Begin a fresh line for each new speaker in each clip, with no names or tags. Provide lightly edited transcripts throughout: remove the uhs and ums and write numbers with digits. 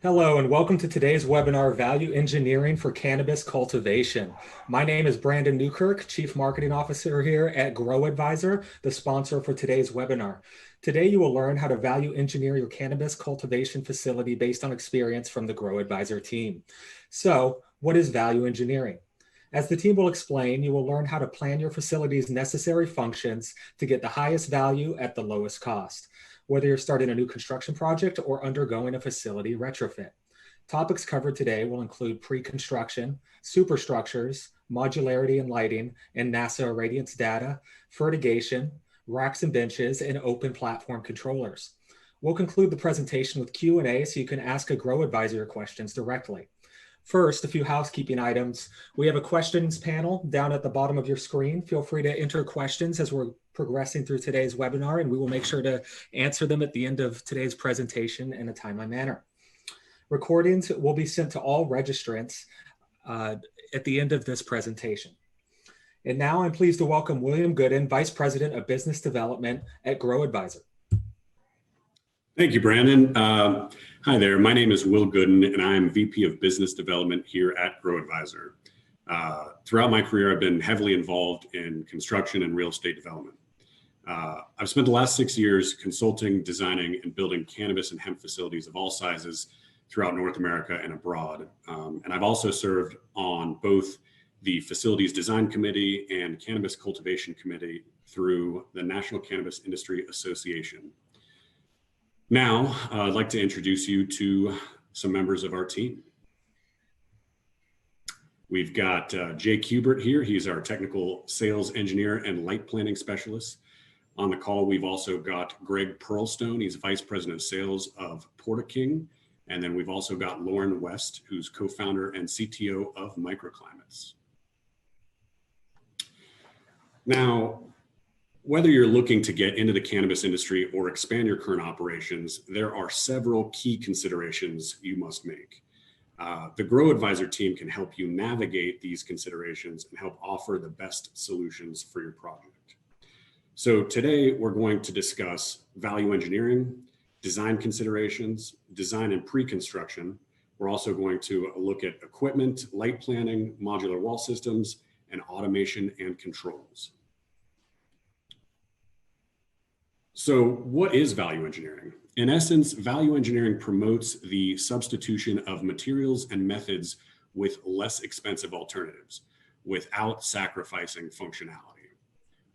Hello and welcome to today's webinar, Value Engineering for Cannabis Cultivation. My name is Brandon Newkirk, Chief Marketing Officer here at Grow Advisor, the sponsor for today's webinar. Today you will learn how to value engineer your cannabis cultivation facility based on experience from the Grow Advisor team. So, what is value engineering? As the team will explain, you will learn how to plan your facility's necessary functions to get the highest value at the lowest cost, whether you're starting a new construction project or undergoing a facility retrofit. Topics covered today will include pre-construction, superstructures, modularity and lighting, and NASA irradiance data, fertigation, racks and benches, and open platform controllers. We'll conclude the presentation with Q&A so you can ask a Grow Advisor your questions directly. First, a few housekeeping items. We have a questions panel down at the bottom of your screen. Feel free to enter questions as we're progressing through today's webinar, and we will make sure to answer them at the end of today's presentation in a timely manner. Recordings will be sent to all registrants at the end of this presentation. And now I'm pleased to welcome William Gooden, Vice President of Business Development at Grow Advisor.
Thank you, Brandon. Hi there, my name is Will Gooden and I'm VP of Business Development here at Grow Advisor. Throughout my career, I've been heavily involved in construction and real estate development. I've spent the last 6 years consulting, designing, and building cannabis and hemp facilities of all sizes throughout North America and abroad. And I've also served on both the Facilities Design Committee and Cannabis Cultivation Committee through the National Cannabis Industry Association. Now, I'd like to introduce you to some members of our team. We've got Jake Hubert here. He's our technical sales engineer and light planning specialist. On the call, we've also got Greg Pearlstone. He's Vice President of Sales of Porta King. And then we've also got Lauren West, who's co-founder and CTO of Microclimates. Now, whether you're looking to get into the cannabis industry or expand your current operations, there are several key considerations you must make. The Grow Advisor team can help you navigate these considerations and help offer the best solutions for your project. So today we're going to discuss value engineering, design considerations, design and pre-construction. We're also going to look at equipment, light planning, modular wall systems, and automation and controls. So what is value engineering? In essence, value engineering promotes the substitution of materials and methods with less expensive alternatives without sacrificing functionality.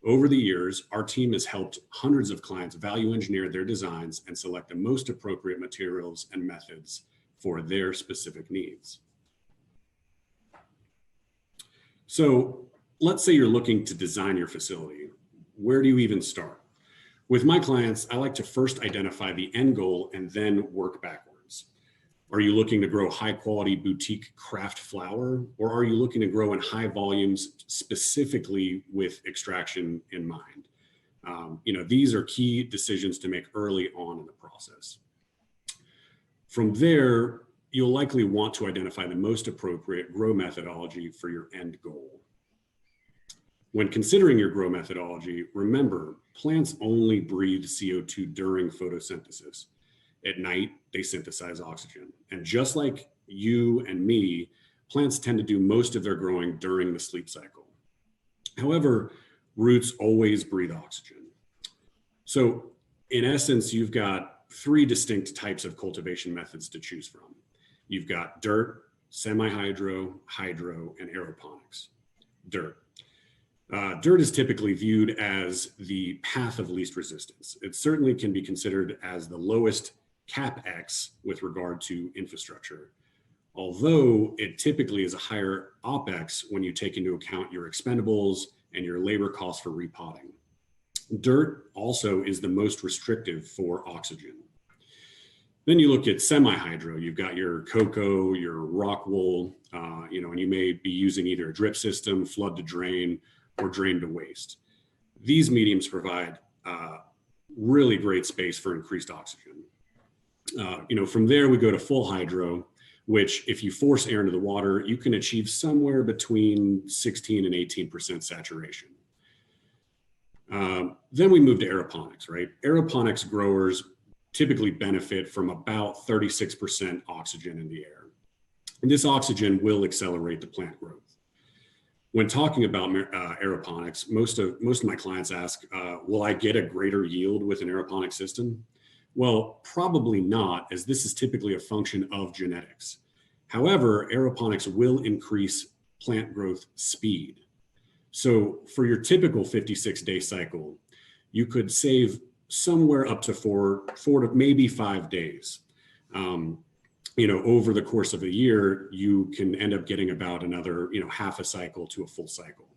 Over the years, our team has helped hundreds of clients value engineer their designs and select the most appropriate materials and methods for their specific needs. So let's say you're looking to design your facility. Where do you even start? With my clients, I like to first identify the end goal and then work backwards. Are you looking to grow high quality boutique craft flower, or are you looking to grow in high volumes specifically with extraction in mind? These are key decisions to make early on in the process. From there, you'll likely want to identify the most appropriate grow methodology for your end goal. When considering your grow methodology, remember, plants only breathe CO2 during photosynthesis. At night, they synthesize oxygen. And just like you and me, plants tend to do most of their growing during the sleep cycle. However, roots always breathe oxygen. So in essence, you've got 3 distinct types of cultivation methods to choose from. You've got dirt, semi-hydro, hydro, and aeroponics. Dirt. Dirt is typically viewed as the path of least resistance. It certainly can be considered as the lowest CapEx with regard to infrastructure, although it typically is a higher OpEx when you take into account your expendables and your labor costs for repotting. Dirt also is the most restrictive for oxygen. Then you look at semi-hydro. You've got your cocoa, your rock wool, and you may be using either a drip system, flood to drain, or drain to waste. These mediums provide really great space for increased oxygen. From there we go to full hydro, which if you force air into the water, you can achieve somewhere between 16 and 18% saturation. Then we move to aeroponics, right? Aeroponics growers typically benefit from about 36% oxygen in the air. And this oxygen will accelerate the plant growth. When talking about aeroponics, most of my clients ask, will I get a greater yield with an aeroponic system? Well, probably not, as this is typically a function of genetics. However, aeroponics will increase plant growth speed. So for your typical 56-day cycle, you could save somewhere up to four to maybe 5 days. Over the course of a year, you can end up getting about another, half a cycle to a full cycle.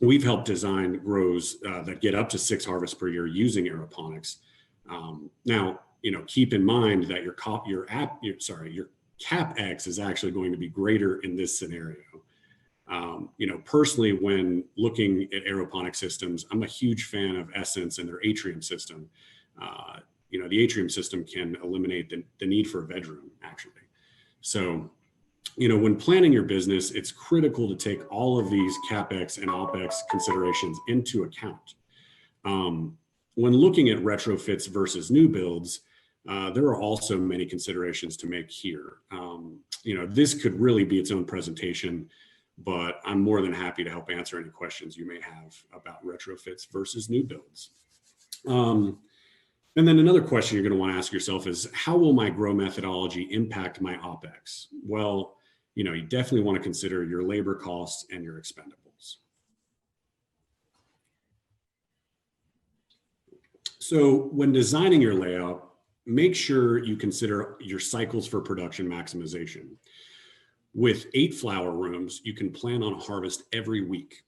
We've helped design grows that get up to 6 harvests per year using aeroponics. Now, keep in mind that your CapEx is actually going to be greater in this scenario. Personally, when looking at aeroponic systems, I'm a huge fan of Essence and their atrium system. The atrium system can eliminate the need for a bedroom, actually. So, when planning your business, it's critical to take all of these CapEx and OpEx considerations into account. When looking at retrofits versus new builds, there are also many considerations to make here. This could really be its own presentation, but I'm more than happy to help answer any questions you may have about retrofits versus new builds. And then another question you're going to want to ask yourself is, how will my grow methodology impact my OpEx? Well, you definitely want to consider your labor costs and your expendables. So when designing your layout, make sure you consider your cycles for production maximization. With 8 flower rooms, you can plan on a harvest every week.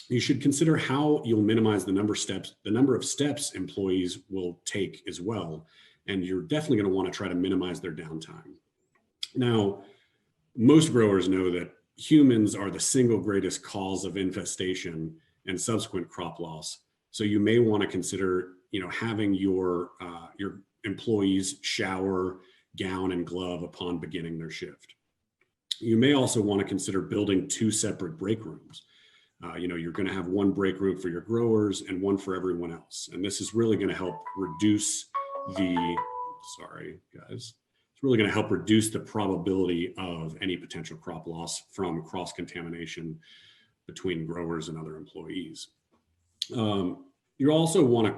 You should consider how you'll minimize the number of steps employees will take as well. And you're definitely going to want to try to minimize their downtime. Now, most growers know that humans are the single greatest cause of infestation and subsequent crop loss. So you may want to consider, having your employees shower, gown, and glove upon beginning their shift. You may also want to consider building 2 separate break rooms. You're going to have one break room for your growers and one for everyone else. And this is really going to help reduce it's really going to help reduce the probability of any potential crop loss from cross-contamination between growers and other employees. You also want to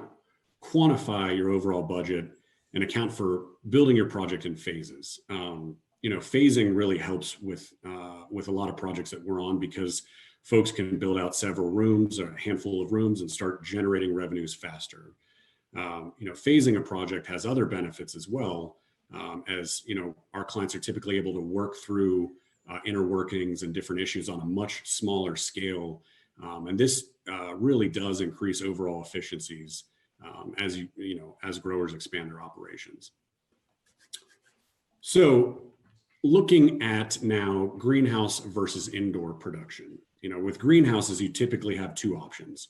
quantify your overall budget and account for building your project in phases. Phasing really helps with a lot of projects that we're on, because folks can build out several rooms or a handful of rooms and start generating revenues faster. Phasing a project has other benefits as well, as our clients are typically able to work through inner workings and different issues on a much smaller scale. And this really does increase overall efficiencies as growers expand their operations. So looking at now greenhouse versus indoor production. With greenhouses, you typically have 2 options.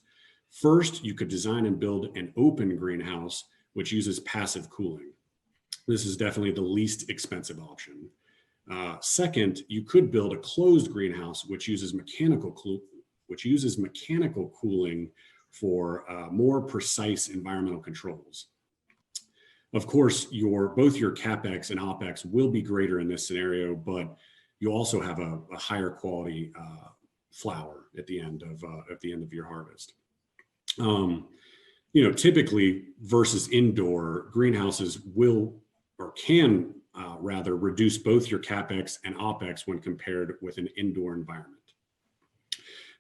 First, you could design and build an open greenhouse, which uses passive cooling. This is definitely the least expensive option. Second, you could build a closed greenhouse, which uses mechanical cooling for more precise environmental controls. Of course, both your CapEx and OpEx will be greater in this scenario, but you also have a higher quality flower at the end of your harvest. Typically versus indoor, greenhouses can reduce both your CapEx and OpEx when compared with an indoor environment.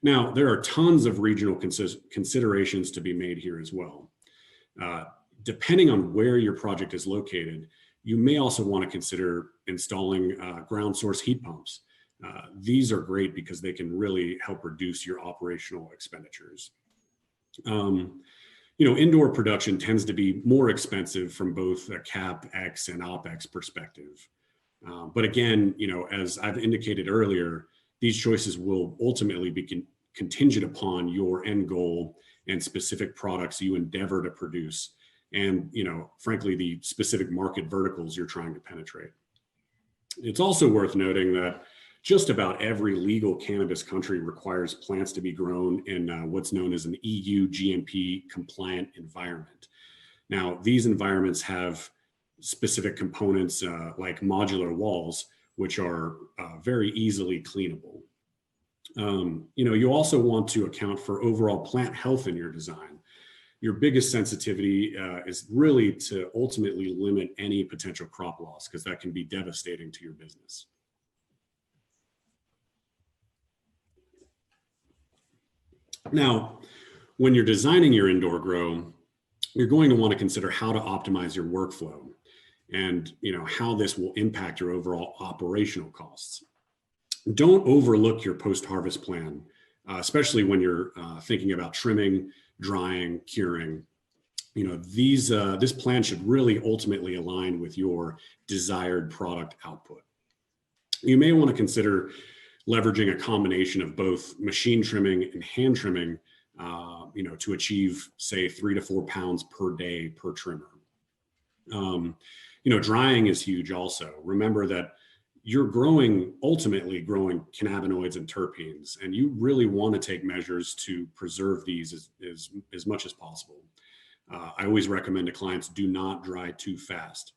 Now, there are tons of regional considerations to be made here as well. Depending on where your project is located, you may also want to consider installing ground source heat pumps. These are great because they can really help reduce your operational expenditures. Indoor production tends to be more expensive from both a CapEx and OpEx perspective. But again, as I've indicated earlier, these choices will ultimately be contingent upon your end goal and specific products you endeavor to produce, and frankly, the specific market verticals you're trying to penetrate. It's also worth noting that just about every legal cannabis country requires plants to be grown in what's known as an EU GMP compliant environment. Now, these environments have specific components like modular walls, which are very easily cleanable. You also want to account for overall plant health in your design. Your biggest sensitivity is really to ultimately limit any potential crop loss, because that can be devastating to your business. Now, when you're designing your indoor grow, you're going to want to consider how to optimize your workflow and how this will impact your overall operational costs. Don't overlook your post-harvest plan, especially when you're thinking about trimming, drying, curing. This plan should really ultimately align with your desired product output. You may want to consider leveraging a combination of both machine trimming and hand trimming, to achieve, say, 3 to 4 pounds per day per trimmer. Drying is huge also. Remember that you're ultimately growing cannabinoids and terpenes, and you really want to take measures to preserve these as much as possible. I always recommend to clients, do not dry too fast.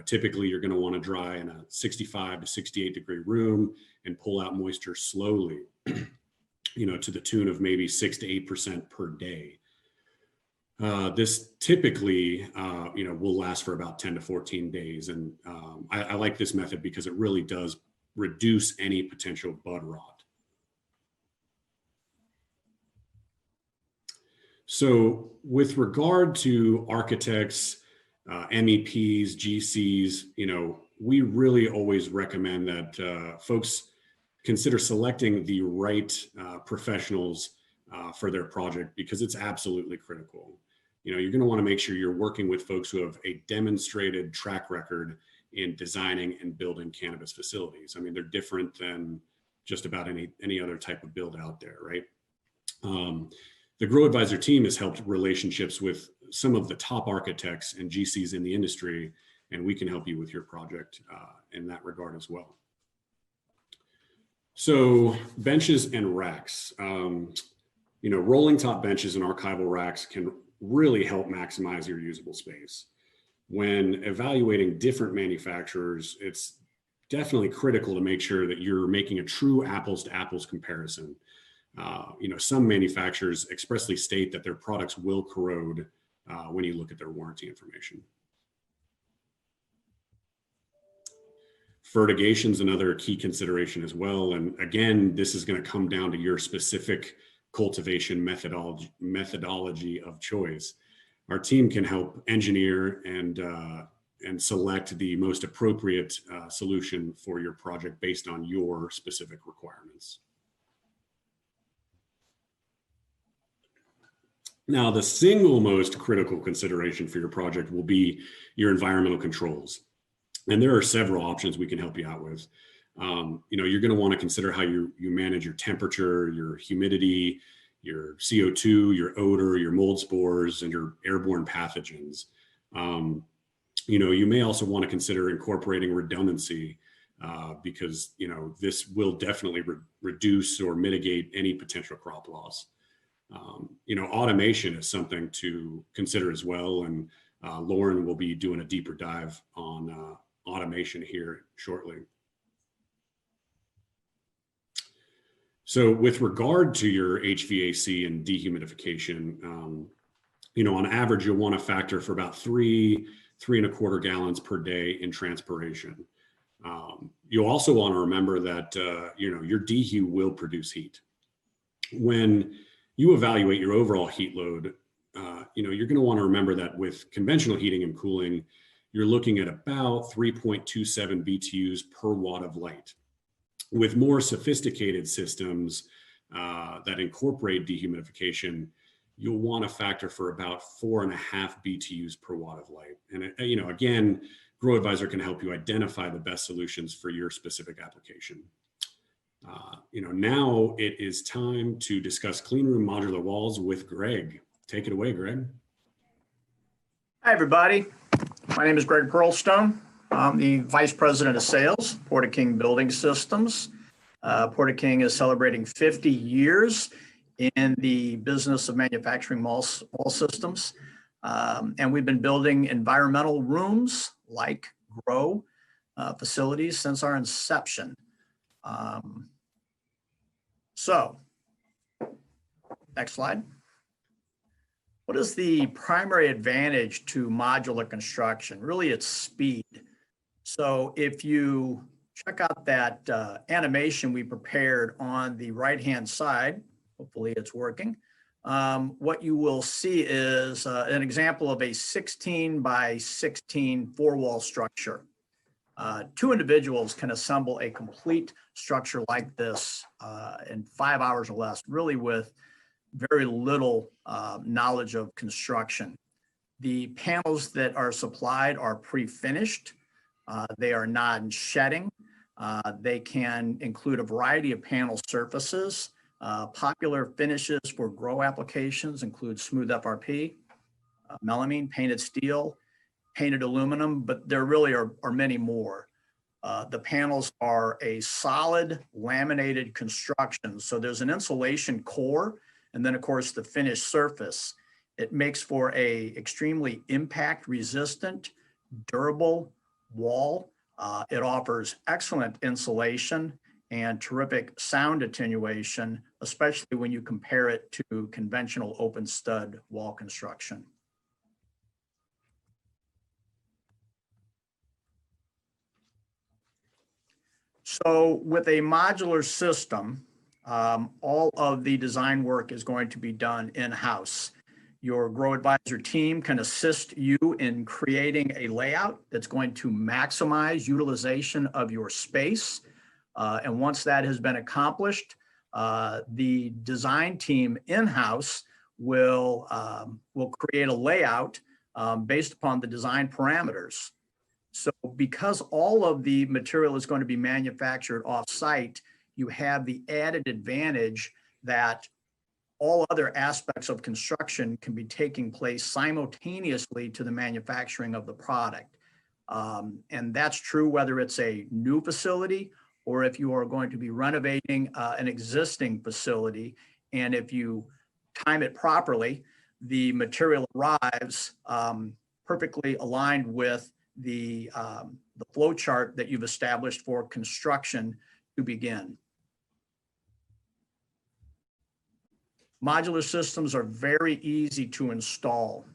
Typically you're going to want to dry in a 65 to 68 degree room and pull out moisture slowly, to the tune of maybe 6 to 8% per day. This typically, will last for about 10 to 14 days. And I like this method because it really does reduce any potential bud rot. So with regard to architects, MEPs, GCs, we really always recommend that folks consider selecting the right professionals for their project, because it's absolutely critical. You're going to want to make sure you're working with folks who have a demonstrated track record in designing and building cannabis facilities. I mean, they're different than just about any other type of build out there, right? The Grow Advisor team has helped relationships with some of the top architects and GCs in the industry, and we can help you with your project in that regard as well. So benches and racks, rolling top benches and archival racks can really help maximize your usable space. When evaluating different manufacturers, it's definitely critical to make sure that you're making a true apples to apples comparison. Some manufacturers expressly state that their products will corrode when you look at their warranty information. Fertigation is another key consideration as well. And again, this is going to come down to your specific cultivation methodology of choice. Our team can help engineer and select the most appropriate solution for your project based on your specific requirements. Now, the single most critical consideration for your project will be your environmental controls. And there are several options we can help you out with. You're going to want to consider how you manage your temperature, your humidity, your CO2, your odor, your mold spores, and your airborne pathogens. You may also want to consider incorporating redundancy because, this will definitely reduce or mitigate any potential crop loss. Automation is something to consider as well. And Lauren will be doing a deeper dive on automation here shortly. So with regard to your HVAC and dehumidification, on average, you'll want to factor for about 3.25 gallons per day in transpiration. You'll also want to remember that, your dehu will produce heat. When you evaluate your overall heat load, you're going to want to remember that with conventional heating and cooling, you're looking at about 3.27 BTUs per watt of light. With more sophisticated systems that incorporate dehumidification, you'll want to factor for about 4.5 BTUs per watt of light. And again, Grow Advisor can help you identify the best solutions for your specific application. Now it is time to discuss clean room modular walls with Greg. Take it away, Greg.
Hi, everybody. My name is Greg Pearlstone. I'm the Vice President of Sales, Porta King Building Systems. Porta King is celebrating 50 years in the business of manufacturing wall systems. And we've been building environmental rooms like grow facilities since our inception. So, next slide. What is the primary advantage to modular construction? Really, it's speed. So if you check out that animation we prepared on the right-hand side, hopefully it's working, what you will see is an example of a 16 by 16 four-wall structure. Two individuals can assemble a complete structure like this in 5 hours or less, really with very little knowledge of construction. The panels that are supplied are pre-finished. They are non-shedding. They can include a variety of panel surfaces. Popular finishes for grow applications include smooth FRP, melamine, painted steel, painted aluminum, but there really are many more. The panels are a solid laminated construction. So there's an insulation core, and then of course the finished surface. It makes for a extremely impact resistant, durable wall. It offers excellent insulation and terrific sound attenuation, especially when you compare it to conventional open stud wall construction. So with a modular system, all of the design work is going to be done in-house. Your Grow Advisor team can assist you in creating a layout that's going to maximize utilization of your space. And once that has been accomplished, the design team in-house will create a layout based upon the design parameters. So because all of the material is going to be manufactured off-site, you have the added advantage that all other aspects of construction can be taking place simultaneously to the manufacturing of the product. And that's true whether it's a new facility or if you are going to be renovating an existing facility. And if you time it properly, the material arrives perfectly aligned with the flow chart that you've established for construction to begin. Modular systems are very easy to install.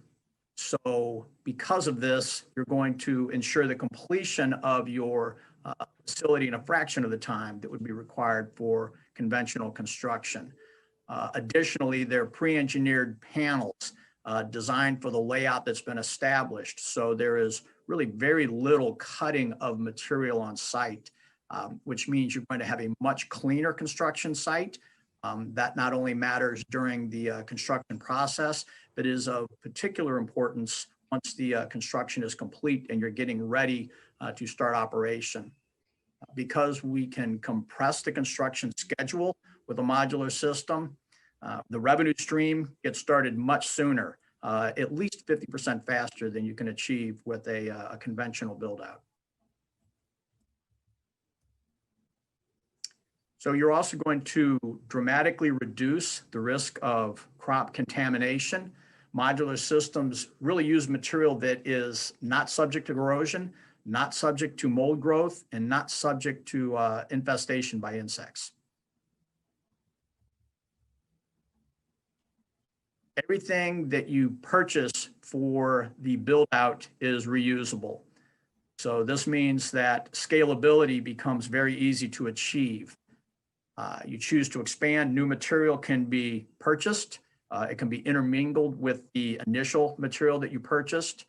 So because of this, you're going to ensure the completion of your facility in a fraction of the time that would be required for conventional construction. Additionally, they're pre-engineered panels designed for the layout that's been established. So there is really very little cutting of material on site, which means you're going to have a much cleaner construction site. That not only matters during the construction process, but is of particular importance once the construction is complete and you're getting ready to start operation. Because we can compress the construction schedule with a modular system, the revenue stream gets started much sooner, at least 50% faster than you can achieve with a conventional build out. So you're also going to dramatically reduce the risk of crop contamination. Modular systems really use material that is not subject to corrosion, not subject to mold growth, and not subject to infestation by insects. Everything that you purchase for the build out is reusable. So this means that scalability becomes very easy to achieve. You choose to expand, new material can be purchased. It can be intermingled with the initial material that you purchased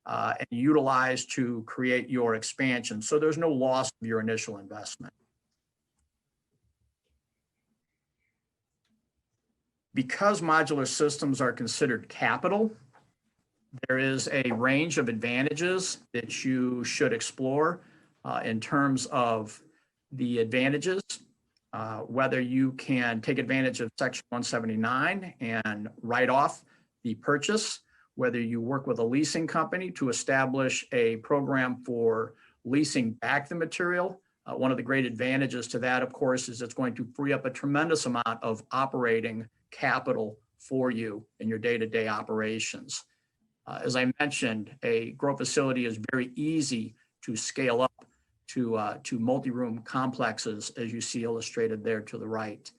and utilized to create your expansion. So there's no loss of your initial investment. Because modular systems are considered capital, there is a range of advantages that you should explore in terms of the advantages. Whether you can take advantage of Section 179 and write off the purchase, whether you work with a leasing company to establish a program for leasing back the material. One of the great advantages to that, of course, is it's going to free up a tremendous amount of operating capital for you in your day-to-day operations. As I mentioned, a grow facility is very easy to scale up to multi-room complexes, as you see illustrated there to the right.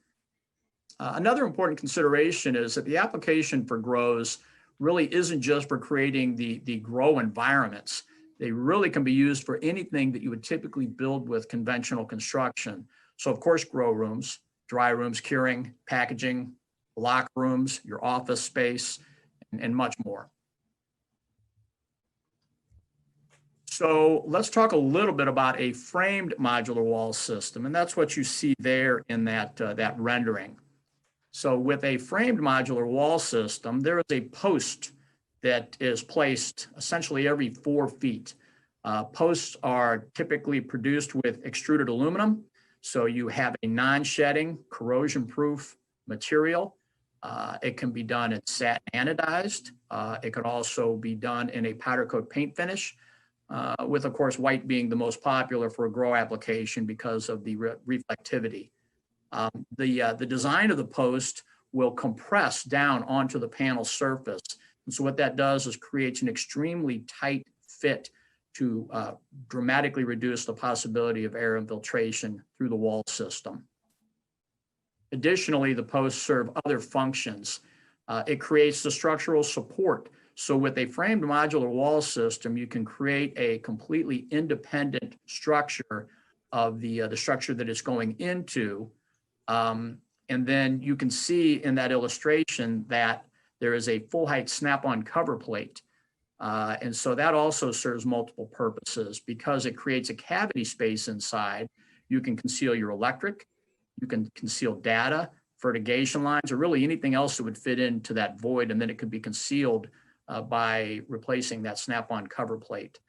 Another important consideration is that the application for grows really isn't just for creating the grow environments. They really can be used for anything that you would typically build with conventional construction. So of course, grow rooms, dry rooms, curing, packaging, locker rooms, your office space, and much more. So let's talk a little bit about a framed modular wall system, and that's what you see there in that rendering. So with a framed modular wall system, there is a post that is placed essentially every 4 feet. Posts are typically produced with extruded aluminum, so you have a non-shedding, corrosion-proof material. It can be done in satin anodized. It could also be done in a powder coat paint finish, with, of course, white being the most popular for a grow application because of the reflectivity. The design of the post will compress down onto the panel surface. And so what that does is creates an extremely tight fit to dramatically reduce the possibility of air infiltration through the wall system. Additionally, the posts serve other functions. It creates the structural support. So with a framed modular wall system, you can create a completely independent structure of the structure that it's going into. And then you can see in that illustration that there is a full height snap-on cover plate. And so that also serves multiple purposes because it creates a cavity space inside. You can conceal your electric, you can conceal data, fertigation lines, or really anything else that would fit into that void, and then it could be concealed by replacing that snap-on cover plate.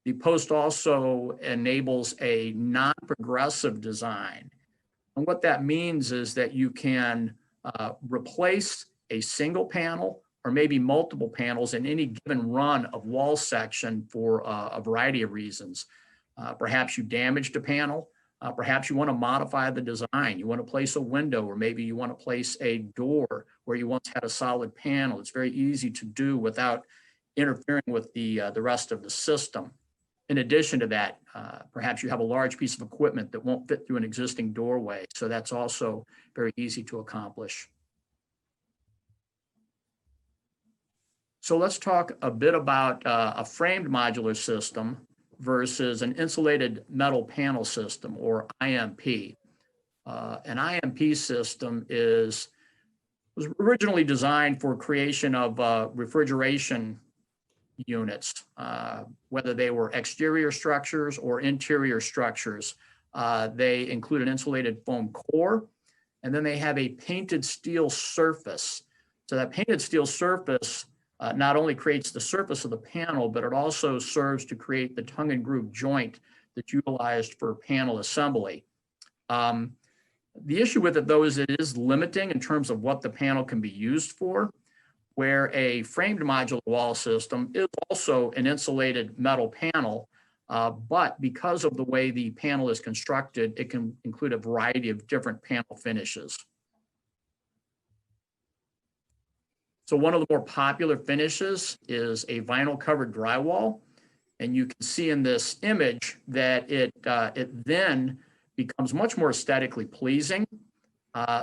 The post also enables a non-progressive design. And what that means is that you can replace a single panel or maybe multiple panels in any given run of wall section for a variety of reasons. Perhaps you damaged a panel. Perhaps you want to modify the design. You want to place a window, or maybe you want to place a door where you once had a solid panel. It's very easy to do without interfering with the rest of the system. In addition to that, perhaps you have a large piece of equipment that won't fit through an existing doorway. So that's also very easy to accomplish. So let's talk a bit about a framed modular system versus an insulated metal panel system, or IMP. An IMP system was originally designed for creation of refrigeration units, whether they were exterior structures or interior structures. They include an insulated foam core, and then they have a painted steel surface. So that painted steel surface not only creates the surface of the panel, but it also serves to create the tongue and groove joint that's utilized for panel assembly. The issue with it, though, is it is limiting in terms of what the panel can be used for, where a framed modular wall system is also an insulated metal panel, but because of the way the panel is constructed, it can include a variety of different panel finishes. So one of the more popular finishes is a vinyl covered drywall. And you can see in this image that it then becomes much more aesthetically pleasing.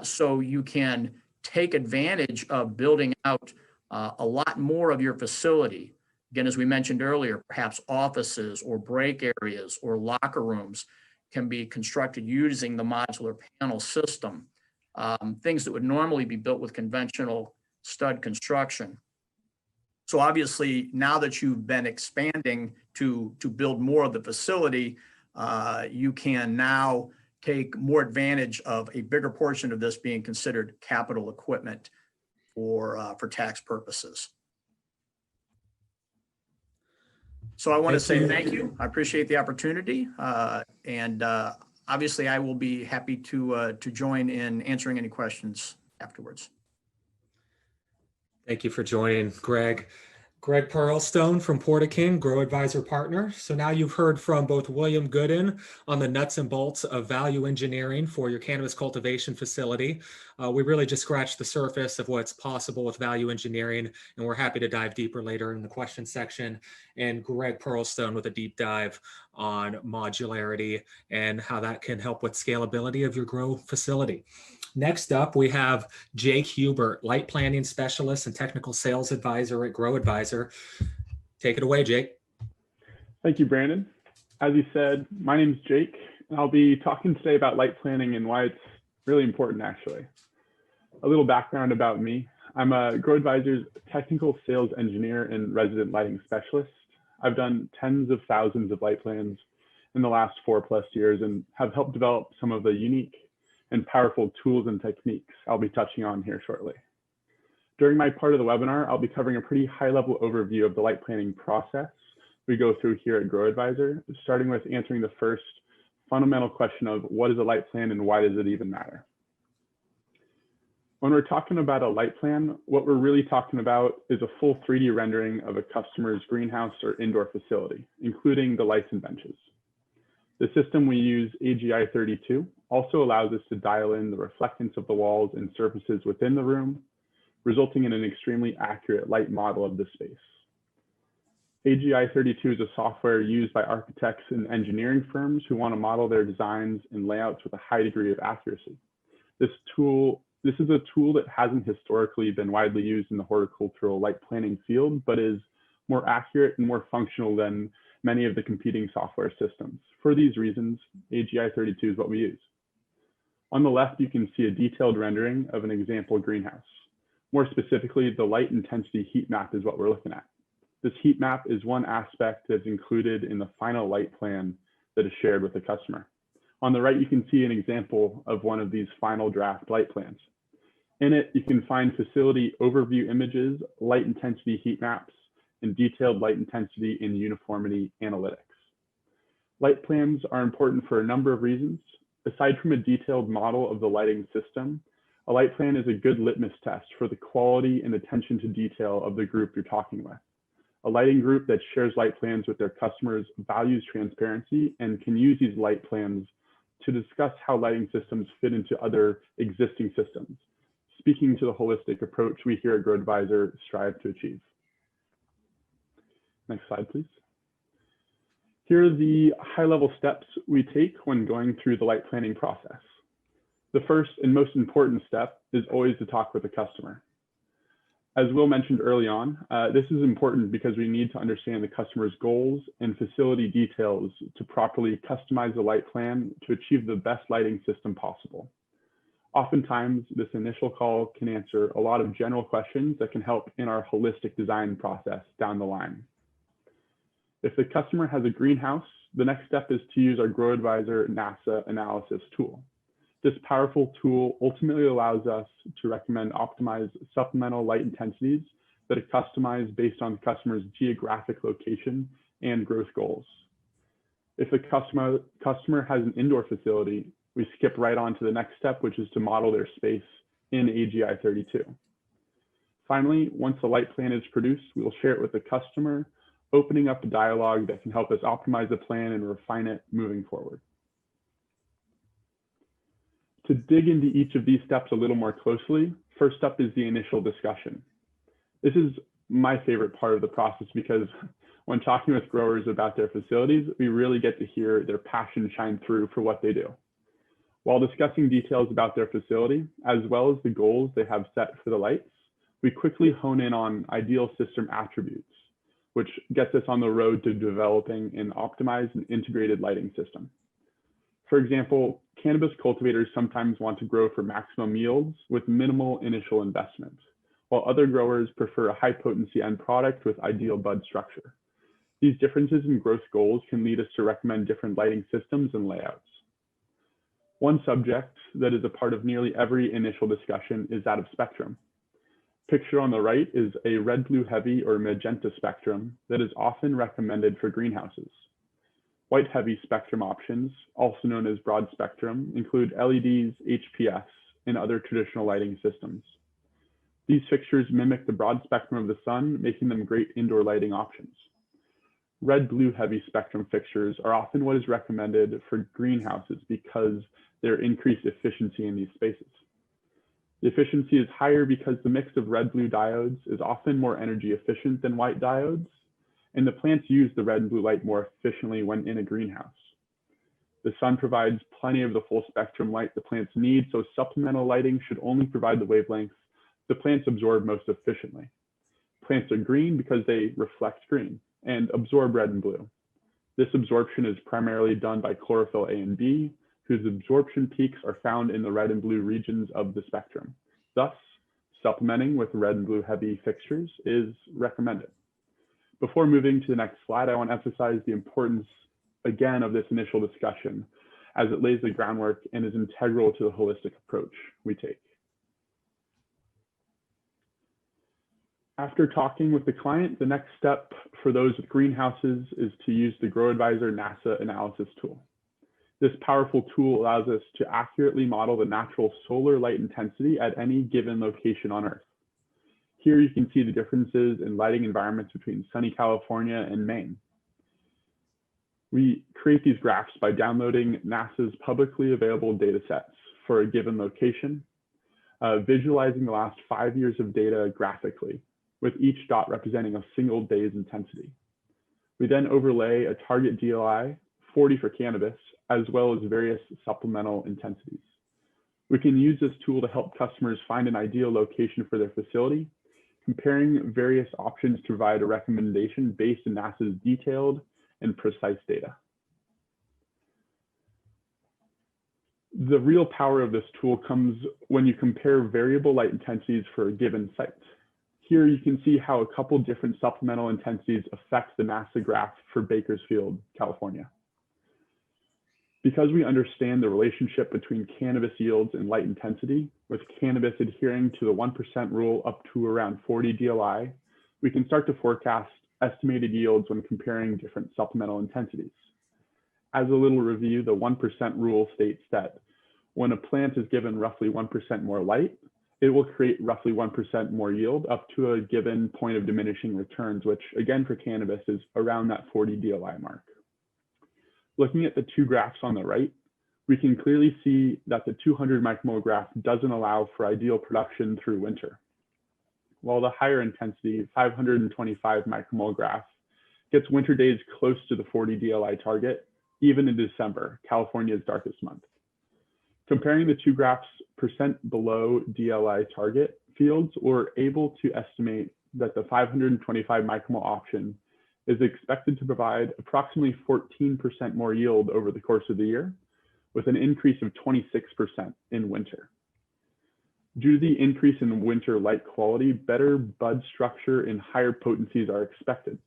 So you can take advantage of building out a lot more of your facility. Again, as we mentioned earlier, perhaps offices or break areas or locker rooms can be constructed using the modular panel system. Things that would normally be built with conventional stud construction. So obviously, now that you've been expanding to build more of the facility, you can now take more advantage of a bigger portion of this being considered capital equipment for tax purposes. So I want to say thank you. I appreciate the opportunity, and obviously I will be happy to join in answering any questions afterwards.
Thank you for joining, Greg. Greg Pearlstone from Portaking, Grow Advisor Partner. So now you've heard from both William Gooden on the nuts and bolts of value engineering for your cannabis cultivation facility. We really just scratched the surface of what's possible with value engineering, and we're happy to dive deeper later in the question section. And Greg Pearlstone with a deep dive on modularity and how that can help with scalability of your grow facility. Next up, we have Jake Hubert, Light Planning Specialist and Technical Sales Advisor at Grow Advisor. Take it away, Jake.
Thank you, Brandon. As you said, my name is Jake, and I'll be talking today about light planning and why it's really important, actually. A little background about me. I'm a Grow Advisor's Technical Sales Engineer and Resident Lighting Specialist. I've done tens of thousands of light plans in the last 4+ years and have helped develop some of the unique and powerful tools and techniques I'll be touching on here shortly. During my part of the webinar, I'll be covering a pretty high-level overview of the light planning process we go through here at Grow Advisor, starting with answering the first fundamental question of what is a light plan and why does it even matter? When we're talking about a light plan, what we're really talking about is a full 3D rendering of a customer's greenhouse or indoor facility, including the lights and benches. The system we use, AGI 32, also allows us to dial in the reflectance of the walls and surfaces within the room, resulting in an extremely accurate light model of the space. AGI 32 is a software used by architects and engineering firms who want to model their designs and layouts with a high degree of accuracy. This is a tool that hasn't historically been widely used in the horticultural light planning field, but is more accurate and more functional than many of the competing software systems. For these reasons, AGI 32 is what we use. On the left, you can see a detailed rendering of an example greenhouse. More specifically, the light intensity heat map is what we're looking at. This heat map is one aspect that's included in the final light plan that is shared with the customer. On the right, you can see an example of one of these final draft light plans. In it, you can find facility overview images, light intensity heat maps, and detailed light intensity and uniformity analytics. Light plans are important for a number of reasons. Aside from a detailed model of the lighting system, a light plan is a good litmus test for the quality and attention to detail of the group you're talking with. A lighting group that shares light plans with their customers values transparency and can use these light plans to discuss how lighting systems fit into other existing systems, speaking to the holistic approach we here at Grow Advisor strive to achieve. Next slide, please. Here are the high-level steps we take when going through the light planning process. The first and most important step is always to talk with the customer. As Will mentioned early on, this is important because we need to understand the customer's goals and facility details to properly customize the light plan to achieve the best lighting system possible. Oftentimes, this initial call can answer a lot of general questions that can help in our holistic design process down the line. If the customer has a greenhouse, the next step is to use our Grow Advisor NASA analysis tool. This powerful tool ultimately allows us to recommend optimized supplemental light intensities that are customized based on the customer's geographic location and growth goals. If the customer has an indoor facility, we skip right on to the next step, which is to model their space in AGI 32. Finally, once the light plan is produced, we will share it with the customer, opening up a dialogue that can help us optimize the plan and refine it moving forward. To dig into each of these steps a little more closely, first up is the initial discussion. This is my favorite part of the process because when talking with growers about their facilities, we really get to hear their passion shine through for what they do. While discussing details about their facility, as well as the goals they have set for the lights, we quickly hone in on ideal system attributes, which gets us on the road to developing an optimized and integrated lighting system. For example, cannabis cultivators sometimes want to grow for maximum yields with minimal initial investment, while other growers prefer a high potency end product with ideal bud structure. These differences in growth goals can lead us to recommend different lighting systems and layouts. One subject that is a part of nearly every initial discussion is that of spectrum. Pictured on the right is a red-blue heavy or magenta spectrum that is often recommended for greenhouses. White heavy spectrum options, also known as broad spectrum, include LEDs, HPS, and other traditional lighting systems. These fixtures mimic the broad spectrum of the sun, making them great indoor lighting options. Red-blue heavy spectrum fixtures are often what is recommended for greenhouses because their increased efficiency in these spaces. The efficiency is higher because the mix of red-blue diodes is often more energy efficient than white diodes, and the plants use the red and blue light more efficiently when in a greenhouse. The sun provides plenty of the full spectrum light the plants need, so supplemental lighting should only provide the wavelengths the plants absorb most efficiently. Plants are green because they reflect green and absorb red and blue. This absorption is primarily done by chlorophyll A and B, whose absorption peaks are found in the red and blue regions of the spectrum. Thus, supplementing with red and blue heavy fixtures is recommended. Before moving to the next slide, I want to emphasize the importance, again, of this initial discussion, as it lays the groundwork and is integral to the holistic approach we take. After talking with the client, the next step for those with greenhouses is to use the GrowAdvisor NASA analysis tool. This powerful tool allows us to accurately model the natural solar light intensity at any given location on Earth. Here you can see the differences in lighting environments between sunny California and Maine. We create these graphs by downloading NASA's publicly available data sets for a given location, visualizing the last 5 years of data graphically, with each dot representing a single day's intensity. We then overlay a target DLI, 40 for cannabis, as well as various supplemental intensities. We can use this tool to help customers find an ideal location for their facility, comparing various options to provide a recommendation based on NASA's detailed and precise data. The real power of this tool comes when you compare variable light intensities for a given site. Here you can see how a couple different supplemental intensities affect the NASA graph for Bakersfield, California. Because we understand the relationship between cannabis yields and light intensity, with cannabis adhering to the 1% rule up to around 40 DLI, we can start to forecast estimated yields when comparing different supplemental intensities. As a little review, the 1% rule states that when a plant is given roughly 1% more light, it will create roughly 1% more yield up to a given point of diminishing returns, which again for cannabis is around that 40 DLI mark. Looking at the two graphs on the right, we can clearly see that the 200 micromole graph doesn't allow for ideal production through winter, while the higher intensity 525 micromole graph gets winter days close to the 40 DLI target, even in December, California's darkest month. Comparing the two graphs percent below DLI target fields, we're able to estimate that the 525 micromole option is expected to provide approximately 14% more yield over the course of the year, with an increase of 26% in winter. Due to the increase in winter light quality, better bud structure and higher potencies are expected.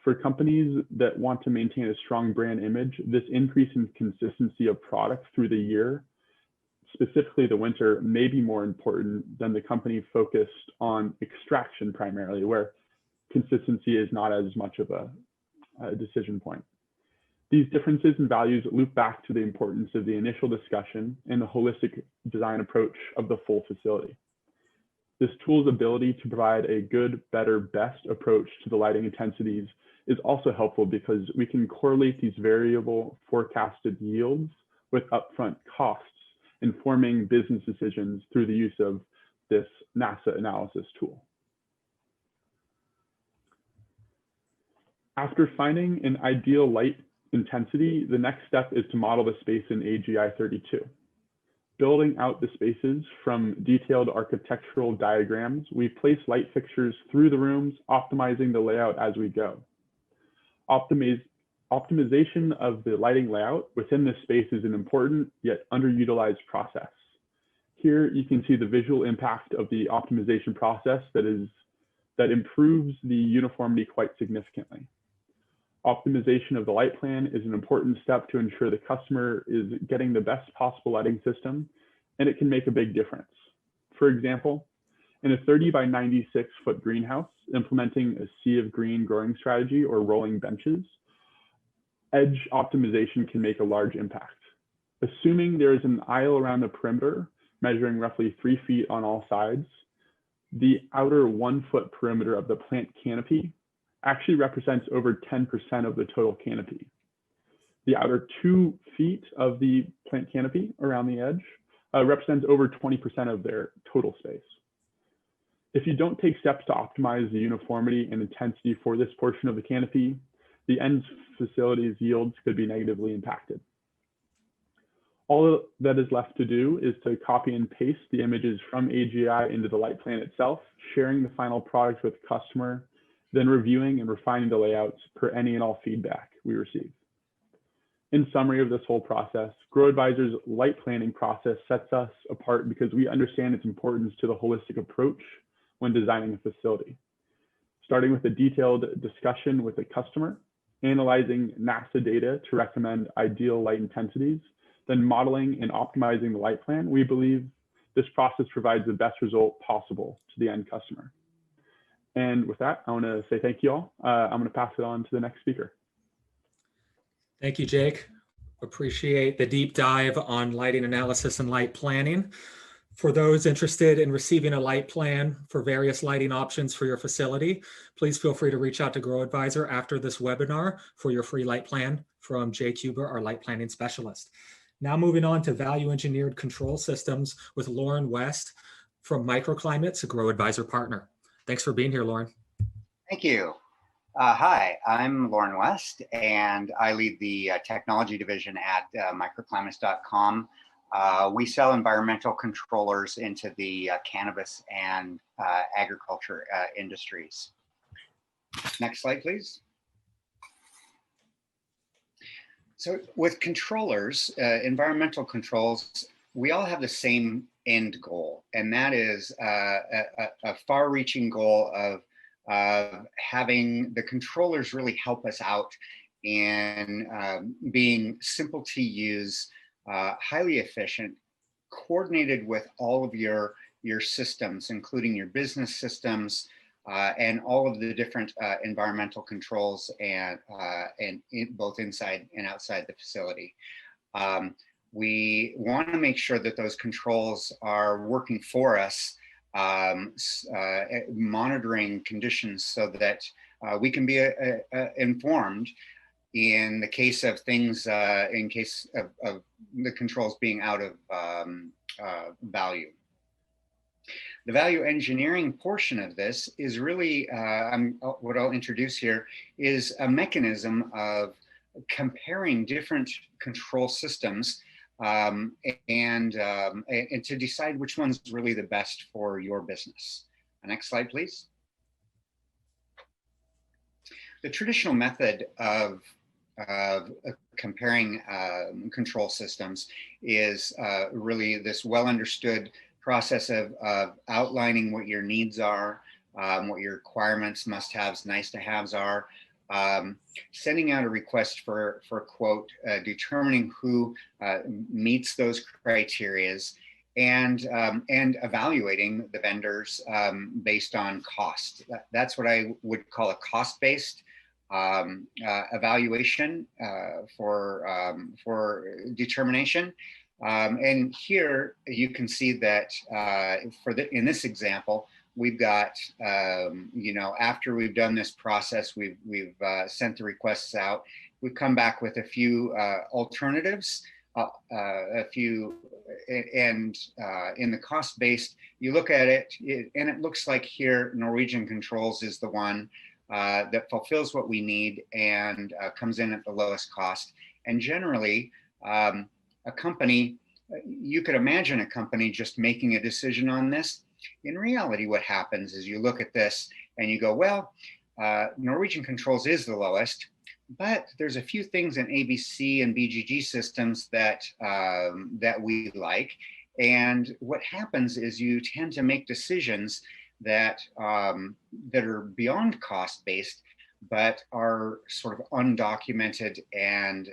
For companies that want to maintain a strong brand image, this increase in consistency of product through the year, specifically the winter, may be more important than the company focused on extraction primarily, where consistency is not as much of a decision point. These differences in values loop back to the importance of the initial discussion and the holistic design approach of the full facility. This tool's ability to provide a good, better, best approach to the lighting intensities is also helpful because we can correlate these variable forecasted yields with upfront costs, informing business decisions through the use of this NASA analysis tool. After finding an ideal light intensity, the next step is to model the space in AGI 32. Building out the spaces from detailed architectural diagrams, we place light fixtures through the rooms, optimizing the layout as we go. Optimization of the lighting layout within this space is an important yet underutilized process. Here you can see the visual impact of the optimization process that improves the uniformity quite significantly. Optimization of the light plan is an important step to ensure the customer is getting the best possible lighting system, and it can make a big difference. For example, in a 30 by 96 foot greenhouse, implementing a sea of green growing strategy or rolling benches, edge optimization can make a large impact. Assuming there is an aisle around the perimeter, measuring roughly 3 feet on all sides, the outer 1 foot perimeter of the plant canopy actually represents over 10% of the total canopy. The outer 2 feet of the plant canopy around the edge represents over 20% of their total space. If you don't take steps to optimize the uniformity and intensity for this portion of the canopy, the end facility's yields could be negatively impacted. All that is left to do is to copy and paste the images from AGI into the light plan itself, sharing the final product with the customer, then reviewing and refining the layouts per any and all feedback we receive. In summary of this whole process, GrowAdvisor's light planning process sets us apart because we understand its importance to the holistic approach when designing a facility. Starting with a detailed discussion with the customer, analyzing NASA data to recommend ideal light intensities, then modeling and optimizing the light plan, we believe this process provides the best result possible to the end customer. And with that, I want to say thank you all. I'm going to pass it on to the next speaker.
Thank you, Jake. Appreciate the deep dive on lighting analysis and light planning. For those interested in receiving a light plan for various lighting options for your facility, please feel free to reach out to GrowAdvisor after this webinar for your free light plan from Jake Huber, our light planning specialist. Now moving on to value engineered control systems with Lauren West from Microclimate's a GrowAdvisor partner. Thanks for being here, Lauren.
Thank you. Hi, I'm Lauren West, and I lead the technology division at microclimates.com. We sell environmental controllers into the cannabis and agriculture industries. Next slide, please. So with controllers, environmental controls, we all have the same end goal, and that is a far-reaching goal of having the controllers really help us out in being simple to use, highly efficient, coordinated with all of your systems, including your business systems, and all of the different environmental controls and both inside and outside the facility. We want to make sure that those controls are working for us, monitoring conditions so that we can be informed in the case of things, in case of the controls being out of value. The value engineering portion of this is really, what I'll introduce here is a mechanism of comparing different control systems and to decide which one's really the best for your business. Next slide, please. The traditional method of comparing control systems is really this well understood process of outlining what your needs are, what your requirements, must-haves, nice-to-haves are, sending out a request for quote, determining who meets those criterias, and evaluating the vendors based on cost. That's what I would call a cost-based evaluation for determination. And here you can see that in this example, we've got, after we've done this process, we've sent the requests out. We've come back with a few alternatives, and in the cost-based, you look at it, and it looks like here Norwegian Controls is the one that fulfills what we need and comes in at the lowest cost. And generally, a company, you could imagine a company just making a decision on this. In reality, what happens is you look at this and you go, well, Norwegian Controls is the lowest, but there's a few things in ABC and BGG systems that we like. And what happens is you tend to make decisions that are beyond cost-based, but are sort of undocumented and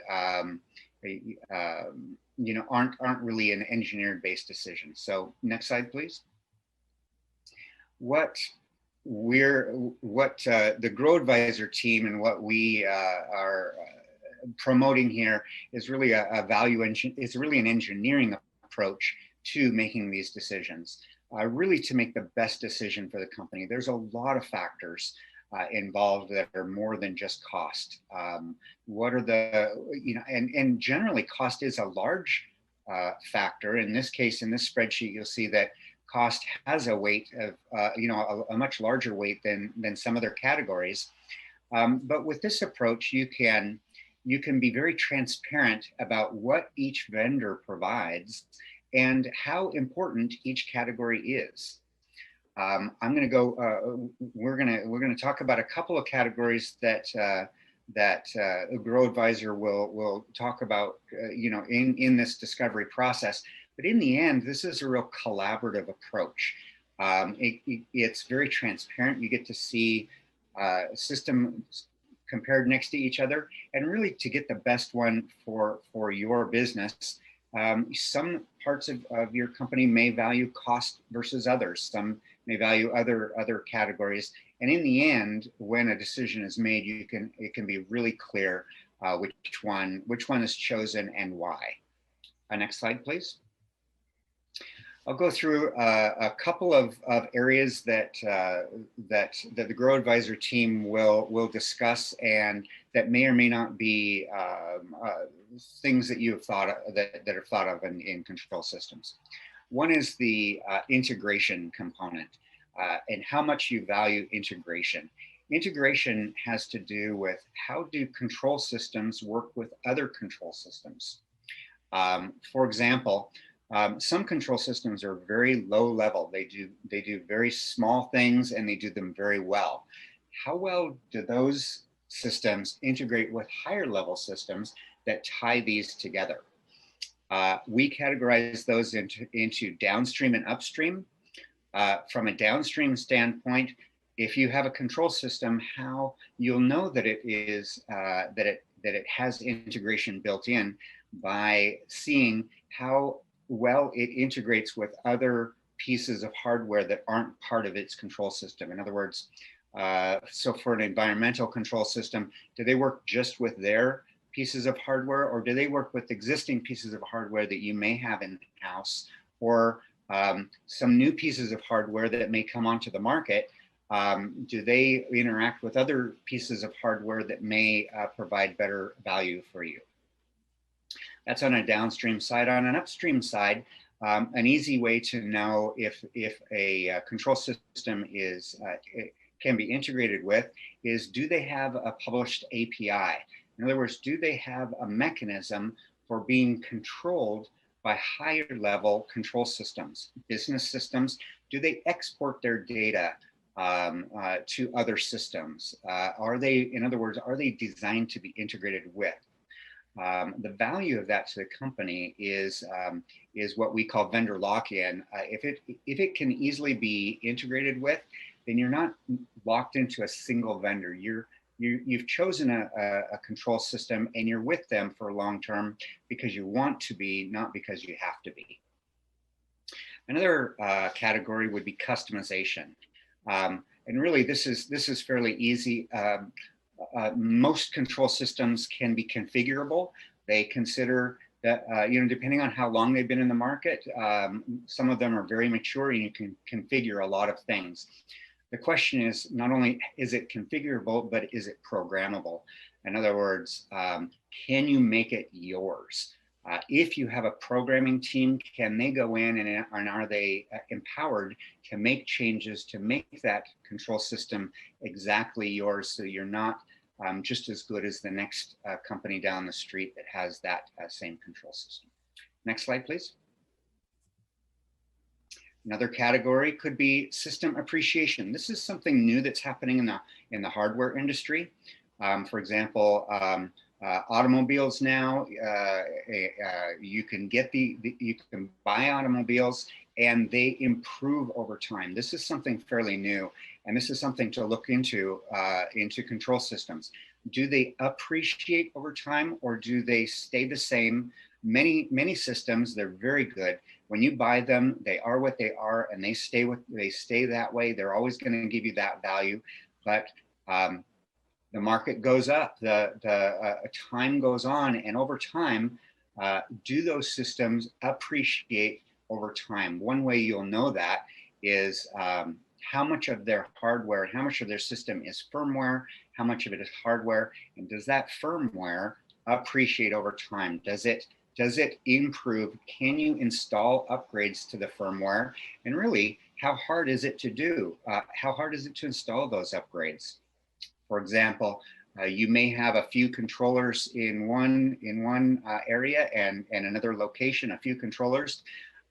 aren't really an engineered-based decision. So next slide, please. What the GrowAdvisor team and what we are promoting here is really a value engine. It's really an engineering approach to making these decisions. really to make the best decision for the company. There's a lot of factors involved that are more than just cost. What are the, and generally cost is a large factor. In this case, in this spreadsheet, you'll see that cost has a weight of, a much larger weight than some other categories. But with this approach, you can be very transparent about what each vendor provides and how important each category is. I'm going to go. We're going to talk about a couple of categories that a Grow Advisor will talk about, in this discovery process. But in the end, this is a real collaborative approach. It's very transparent. You get to see systems compared next to each other, and really to get the best one for your business. Some parts of your company may value cost versus others. Some may value other categories. And in the end, when a decision is made, it can be really clear which one is chosen and why. Next slide, please. I'll go through a couple of areas that the Grow Advisor team will discuss, and that may or may not be things that you have thought of, that are thought of in control systems. One is the integration component and how much you value integration. Integration has to do with how do control systems work with other control systems. For example, some control systems are very low level. They do very small things and they do them very well. How well do those systems integrate with higher level systems that tie these together? We categorize those into downstream and upstream. From a downstream standpoint, if you have a control system, how you'll know that it is that it has integration built in by seeing how well it integrates with other pieces of hardware that aren't part of its control system. In other words, so for an environmental control system, do they work just with their pieces of hardware, or do they work with existing pieces of hardware that you may have in-house, or some new pieces of hardware that may come onto the market? Do they interact with other pieces of hardware that may provide better value for you? That's on a downstream side. On an upstream side, an easy way to know if a control system can be integrated with is, do they have a published API? In other words, do they have a mechanism for being controlled by higher level control systems, business systems? Do they export their data to other systems? In other words, are they designed to be integrated with? The value of that to the company is what we call vendor lock-in. If it can easily be integrated with, then you're not locked into a single vendor. You've chosen a control system and you're with them for long term because you want to be, not because you have to be. Another category would be customization, and really this is fairly easy. Most control systems can be configurable. They consider that, depending on how long they've been in the market, some of them are very mature and you can configure a lot of things. The question is, not only is it configurable, but is it programmable? In other words, can you make it yours? If you have a programming team, can they go in and are they empowered to make changes to make that control system exactly yours, so you're not just as good as the next company down the street that has that same control system? Next slide, please. Another category could be system appreciation. This is something new that's happening in the hardware industry. For example, automobiles now, you can buy automobiles and they improve over time. This is something fairly new, and this is something to look into control systems. Do they appreciate over time, or do they stay the same? Many systems, they're very good. When you buy them, they are what they are, and they stay that way. They're always going to give you that value, but the market goes up, the time goes on, and over time, do those systems appreciate over time? One way you'll know that is how much of their hardware, how much of their system is firmware, how much of it is hardware, and does that firmware appreciate over time? Does it improve? Can you install upgrades to the firmware? And really, how hard is it to do? How hard is it to install those upgrades? For example, you may have a few controllers in one area and another location, a few controllers.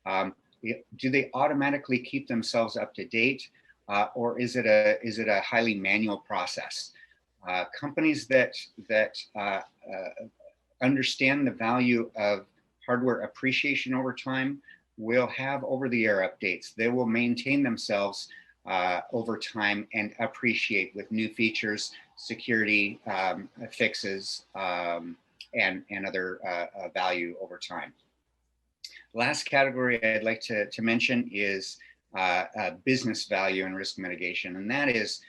Do they automatically keep themselves up to date, or is it a highly manual process? Companies that understand the value of hardware appreciation over time will have over-the-air updates. They will maintain themselves over time and appreciate with new features, security fixes, and other value over time. Last category I'd like to mention is business value and risk mitigation. And that is,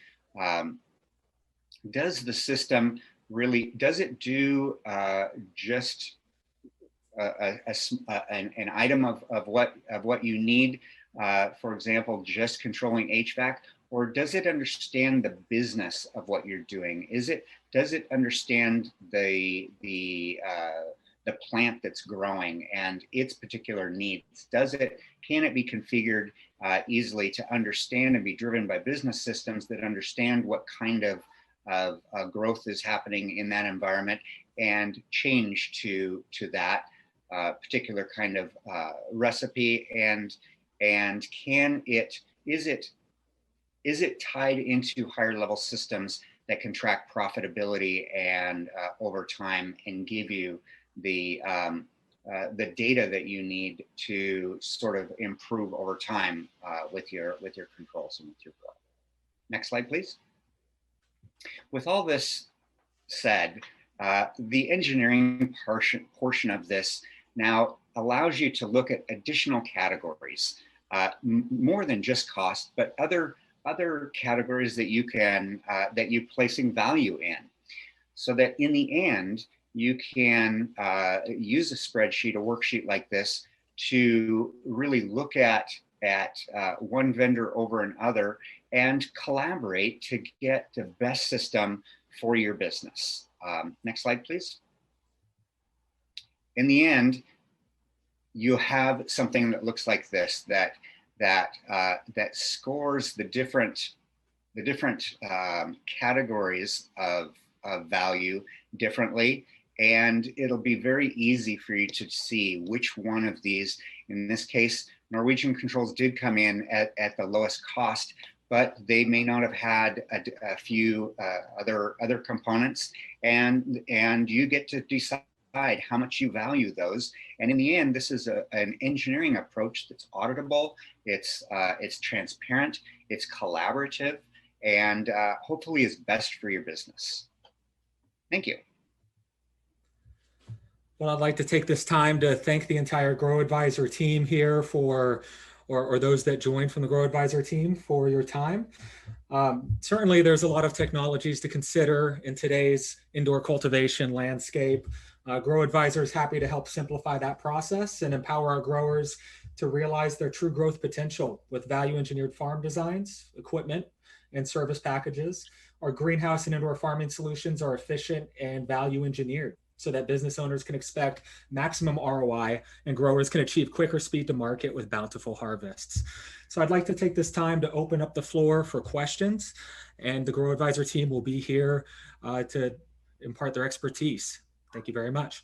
does the system really, does it do just an item of what you need? For example, just controlling HVAC, or does it understand the business of what you're doing? Does it understand the plant that's growing and its particular needs? Can it be configured easily to understand and be driven by business systems that understand what kind of growth is happening in that environment and change to that particular kind of recipe? And is it tied into higher level systems that can track profitability and over time and give you the data that you need to sort of improve over time with your controls and with your growth? Next slide, please. With all this said, the engineering portion of this now allows you to look at additional categories, more than just cost, but other categories that you can that you're placing value in, so that in the end you can use a spreadsheet, a worksheet like this, to really look at one vendor over another and collaborate to get the best system for your business. Next slide, please. In the end, you have something that looks like this, that scores the different categories of value differently, and it'll be very easy for you to see which one of these. In this case, Norwegian Controls did come in at the lowest cost, but they may not have had a few other components, and you get to decide how much you value those. And in the end, this is an engineering approach that's auditable, it's transparent, it's collaborative, and hopefully is best for your business. Thank you.
Well, I'd like to take this time to thank the entire Grow Advisor team here for, or those that joined from the Grow Advisor team, for your time. Certainly there's a lot of technologies to consider in today's indoor cultivation landscape. Grow Advisor is happy to help simplify that process and empower our growers to realize their true growth potential with value engineered farm designs, equipment, and service packages. Our greenhouse and indoor farming solutions are efficient and value engineered so that business owners can expect maximum ROI and growers can achieve quicker speed to market with bountiful harvests. So I'd like to take this time to open up the floor for questions, and the Grow Advisor team will be here to impart their expertise. Thank you very much.